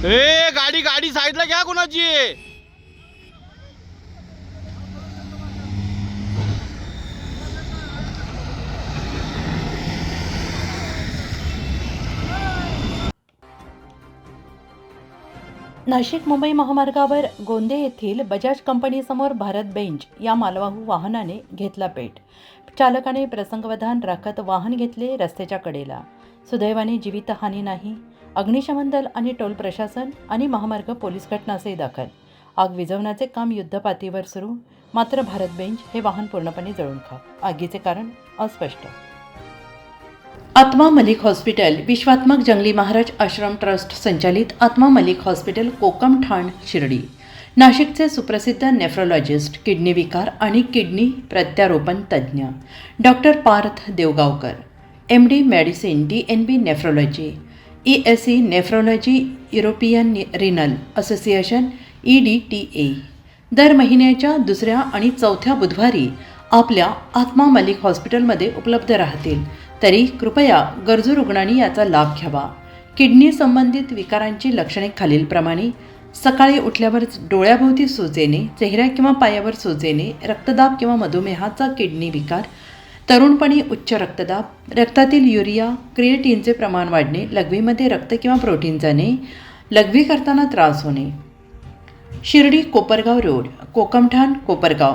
ए गाडी गाडी साईडला घ्या कोणाची आहे? नाशिक मुंबई महामार्गावर गोंदे येथील बजाज कंपनीसमोर भारत बेंच या मालवाहू वाहनाने घेतला पेट. चालकाने प्रसंगवधान राखत वाहन घेतले रस्त्याच्या कडेला. सुदैवाने जीवितहानी नाही. अग्निशमन दल आणि टोल प्रशासन आणि महामार्ग पोलीस घटनास्थळी दाखल. आग विझवण्याचे काम युद्धपातळीवर सुरू. मात्र भारत बेंच हे वाहन पूर्णपणे जळून खाक. आगीचे कारण अस्पष्ट. आत्मा मलिक हॉस्पिटल विश्वात्मक जंगली महाराज आश्रम ट्रस्ट संचालित आत्मा मलिक हॉस्पिटल कोकम ठाण शिर्डी. नाशिकचे सुप्रसिद्ध नेफ्रोलॉजिस्ट, किडनी विकार आणि किडनी प्रत्यारोपण तज्ज्ञ doctor Parth Devgaonkar, MD medicine DNB nephrology, ESE nephrology, European renal association EDTA दर महिन्याच्या दुसऱ्या आणि चौथ्या बुधवारी आपल्या आत्मा मलिक हॉस्पिटलमध्ये उपलब्ध राहतील. तरी कृपया गरजू रुग्णांनी याचा लाभ घ्यावा. किडनी संबंधित विकारांची लक्षणे खालीलप्रमाणे: सकाळी उठल्यावर डोळ्याभोवती सूज येणे, चेहऱ्या किंवा पायावर सूज येणे, रक्तदाब किंवा मधुमेहाचा किडनी विकार, तरुणपणी उच्च रक्तदाब, रक्तातील युरिया क्रिएटिनचे प्रमाण वाढणे, लघवीमध्ये रक्त किंवा प्रोटीन जाणे, लघवी करताना त्रास होणे. शिर्डी कोपरगाव रोड, कोकमठाण कोपरगाव.